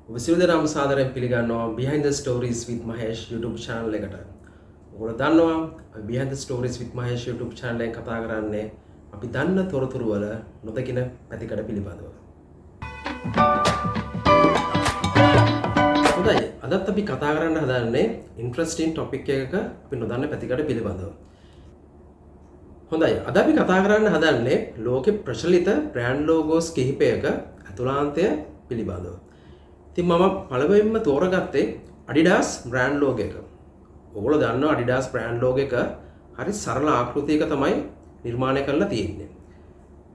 ඔබ සියලු දෙනාම සාදරයෙන් පිළිගන්නවා Behind the Stories with Mahesh YouTube channel එකට. ඔයගොල්ලෝ දන්නවා අපි Behind the Stories with Mahesh YouTube channel එකෙන් කතා කරන්නේ අපි දන්න තොරතුරු වල නොදකින පැතිකඩ පිළිබඳව. හොඳයි, අදත් අපි කතා කරන්න හදන්නේ interesting topic එකක අපි නොදන්න පැතිකඩ පිළිබඳව. හොඳයි, අද අපි කතා කරන්න හදන්නේ ලෝකේ ප්‍රචලිත brand logos කිහිපයක අතුලාන්තය පිළිබඳව. ඉතින් මම පළවෙනිම තෝරගත්තේ Adidas brand logo එක. ඔයගොල්ලෝ දන්නවා Adidas brand logo එක හරි සරල ආකෘතියක තමයි නිර්මාණය කරලා තියෙන්නේ.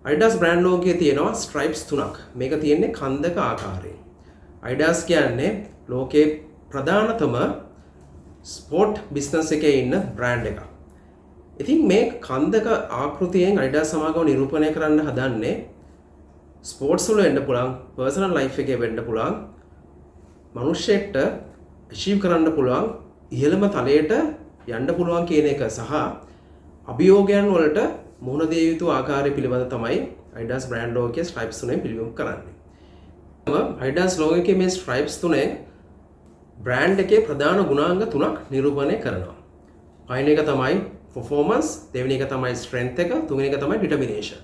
Adidas brand logo එකේ තියෙනවා stripes තුනක්. මේක තියෙන්නේ කන්දක ආකාරයෙන්. Adidas කියන්නේ ලෝකේ ප්‍රධානතම ස්පෝර්ට් බිස්නස් එකේ ඉන්න brand එකක්. ඉතින් මේ කන්දක ආකෘතියෙන් Adidas සමාගම නිරූපණය කරන්න හදන්නේ ස්පෝර්ට්ස් වල වෙන්න පුළුවන්, පර්සනල් ලයිෆ් එකේ වෙන්න පුළුවන්, මනුෂ්‍යයෙක්ට achieve කරන්න පුළුවන් ඉහළම තලයට යන්න පුළුවන් කියන එක සහ අභියෝගයන් වලට මුහුණ දිය යුතු ආකාරය පිළිබඳ තමයි Adidas brand logo එකේ stripes තුනෙන් පිළිබිඹු කරන්නේ. Adidas logo එකේ මේ stripes තුනේ brand එකේ ප්‍රධාන ගුණාංග තුනක් නිරූපණය කරනවා. පළවෙනි එක තමයි performance, දෙවෙනි එක තමයි strength එක, තුන්වෙනි එක තමයි determination.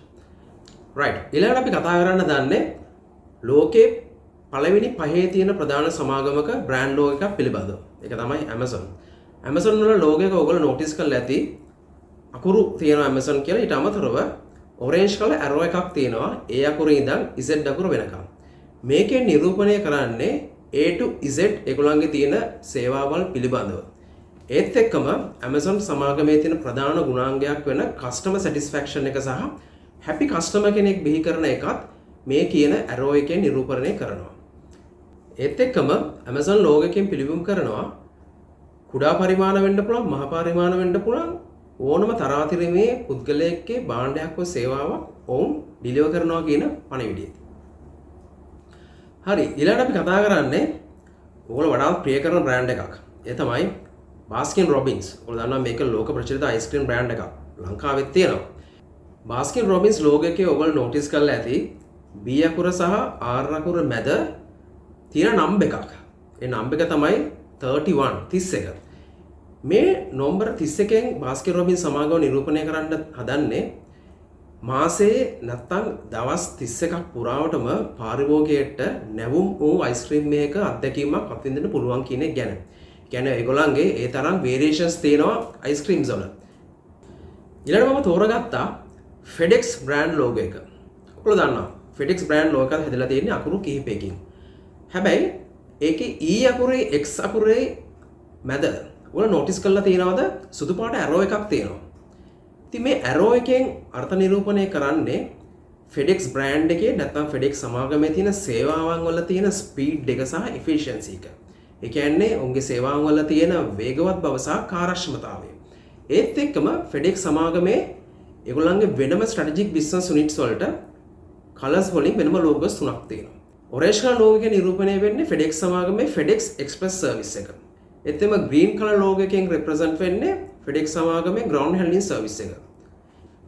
right, ඊළඟට අපි කතා කරන්න දන්නේ ලෝකේ පළවෙනි පහේ තියෙන ප්‍රධාන සමාගමක brand logo එකක් පිළිබඳව. ඒක තමයි Amazon. Amazon වල logo එක ඔයගොල්ලෝ notice කරලා ඇති. අකුරු තියෙනවා Amazon කියලා. ඊට අමතරව orange color arrow එකක් තියෙනවා. ඒ අකුරේ ඉඳන් Z අකුර වෙනකම්. මේකෙන් නිරූපණය කරන්නේ A to Z ඒගොල්ලන්ගේ තියෙන සේවාවල් පිළිබඳව. ඒත් එක්කම Amazon සමාගමේ තියෙන ප්‍රධාන ගුණාංගයක් වෙන customer satisfaction එක සහ happy customer කෙනෙක් බිහි කරන එකත් මේ කියන arrow එකෙන් නිරූපණය කරනවා. ඒත් එක්කම Amazon logo එකෙන් පිළිබිඹු කරනවා කුඩා පරිමාණ වෙන්න පුළුවන්, මහ පරිමාණ වෙන්න පුළුවන් ඕනම තරාතිරමේ පුද්ගලයෙක්ගේ භාණ්ඩයක් හෝ සේවාවක් ඔවුන් ඩිලිවර් කරනවා කියන පණිවිඩය. හරි, ඊළඟට අපි කතා කරන්නේ ඔයගොල්ලෝ වඩාත් ප්‍රිය කරන බ්‍රෑන්ඩ් එකක්. ඒ තමයි Baskin Robbins. ඔයගොල්ලෝ දන්නවා මේක ලෝක ප්‍රචලිත අයිස්ක්‍රීම් බ්‍රෑන්ඩ් එකක්. ලංකාවෙත් තියෙනවා. Baskin Robbins logo එකේ ඔයගොල්ලෝ notice කරලා ඇති B අකුර සහ R අකුර මැද තියෙන නම්බර් එකක්. ඒ නම්බර් එක තමයි 31. මේ නම්බර් 31න් Baskin Robbins සමාගම නිරූපණය කරන්න හදන්නේ මාසයේ නැත්තම් දවස් 31ක් පුරාවටම පාරිභෝගිකයට නැවුම් වූ අයිස්ක්‍රීම් මේක අත්දැකීමක් අත්විඳින්න පුළුවන් කියන එක ගැන. කියන්නේ ඒගොල්ලන්ගේ ඒ තරම් variations තියෙනවා අයිස්ක්‍රීම්ස් වල. ඊළඟට මම තෝරගත්තා FedEx brand logo එක. ඔයගොල්ලෝ දන්නවා FedEx brand logo එක හැදලා තියෙන්නේ අකුරු කිහිපයකින්. හැබැයි ඒකේ E අකුරේ X අකුරේ මැද ඔයාලා නොටිස් කරලා තියෙනවද සුදු පාට arrow එකක් තියෙනවා. ඉතින් මේ arrow එකෙන් අර්ථ නිරූපණය කරන්නේ FedEx brand එකේ නැත්නම් FedEx සමාගමේ තියෙන සේවාවන් වල තියෙන speed එක සහ efficiency එක. ඒ කියන්නේ ඔවුන්ගේ සේවාවන් වල තියෙන වේගවත් බව සහ කාර්යක්ෂමතාවය. ඒත් එක්කම FedEx සමාගමේ ඒගොල්ලන්ගේ වෙනම strategic business units වලට colors වලින් වෙනම logos තුනක් තියෙනවා. orange color logo එක නිරූපණය වෙන්නේ FedEx සමාගමේ FedEx Express service එක. එතෙම green color logo එකෙන් represent වෙන්නේ FedEx සමාගමේ ground handling service එක.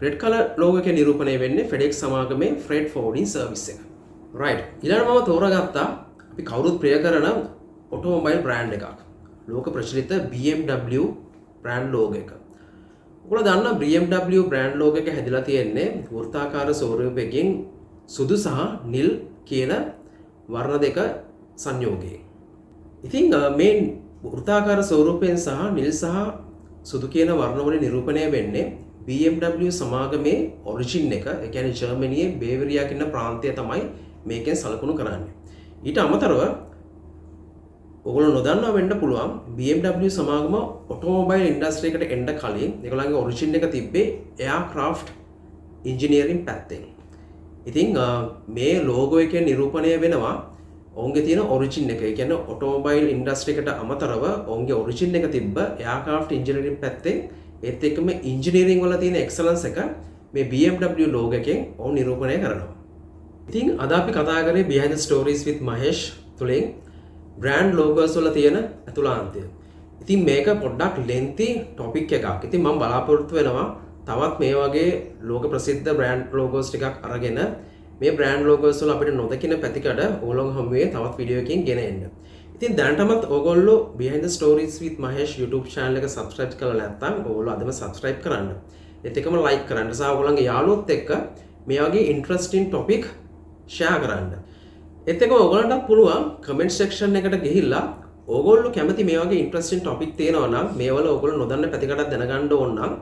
red color logo එක නිරූපණය වෙන්නේ FedEx සමාගමේ freight forwarding service එක. right, ඊළඟට මම තෝරාගත්තා අපි කවුරුත් ප්‍රිය කරන automobile brand එකක්. ලෝක ප්‍රචලිත BMW brand logo එක. ඔයගොල්ලෝ දන්නා BMW brand logo එක හැදිලා තියෙන්නේ වෘත්තාකාර ස්වරූපයකින් සුදු සහ නිල් කියන වර්ණ දෙක සංයෝගයෙන්. ඉතින් මේ වෘත්තාකාර ස්වරූපයෙන් සහ නිල් සහ සුදු කියන වර්ණ වලින් නිරූපණය වෙන්නේ BMW සමාගමේ ඔරිජින් එක. ඒ කියන්නේ ජර්මනියේ බේවරියා කියන ප්‍රාන්තය තමයි මේකෙන් සලකුණු කරන්නේ. ඊට අමතරව ඔයගොල්ලෝ නොදන්නවා වෙන්න පුළුවන් BMW සමාගම ඔටෝමොබයිල් ඉන්ඩස්ට්‍රි එකට එන්න කලින් ඒගොල්ලන්ගේ ඔරිජින් එක තිබ්බේ එයාක්‍රාෆ්ට් ඉන්ජිනියරින් පැත්තෙන්. ඉතින් මේ ලෝගෝ එකෙන් නිරූපණය වෙනවා ඔවුන්ගේ තියෙන ඔරිජින් එක. ඒ කියන්නේ ඔටෝමොබයිල් ඉන්ඩස්ට්‍රි එකට අමතරව ඔවුන්ගේ ඔරිජින් එක තිබ්බ එයාක්‍රාෆ්ට් ඉන්ජිනියරින් පැත්තෙන්. ඒත් එක්කම ඉන්ජිනියරින් වල තියෙන එක්සලන්ස් එක මේ BMW ලෝගෝ එකෙන් ඔවුන් නිරූපණය කරනවා. ඉතින් අද අපි කතා කරේ Behind the Stories with Mahesh තුලින් brand logos වල තියෙන අතුලාන්තය. ඉතින් මේක පොඩ්ඩක් lengthy topic එකක්. ඉතින් මම බලාපොරොත්තු වෙනවා තවත් මේ වගේ ලෝක ප්‍රසිද්ධ brand logos ටිකක් අරගෙන මේ බ්‍රෑන්ඩ් ලෝගෝස් වල අපිට නොදකින පැතිකඩ ඕගොල්ලෝ හමුවේ තවත් වීඩියෝ එකකින් ගෙන එන්න. ඉතින් දැනටමත් ඕගොල්ලෝ Behind the Stories with Mahesh YouTube channel එක subscribe කරලා නැත්නම් ඕගොල්ලෝ අදම subscribe කරන්න. ඒත් එකම like කරන්න සහ ඕගොල්ලන්ගේ යාළුවොත් එක්ක මේ වගේ interesting topic share කරන්න. ඒත් එකම ඕගොල්ලන්ට පුළුවන් comment section එකට ගිහිල්ලා ඕගොල්ලෝ කැමති මේ වගේ interesting topic තියෙනවා නම් මේවල ඕගොල්ලෝ නොදන්න පැතිකඩක් දැනගන්න ඕන නම්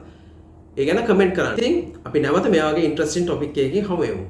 ඒ ගැන comment කරන්න. ඉතින් අපි නැවත මේ වගේ interesting topic එකකින් හමු වෙමු.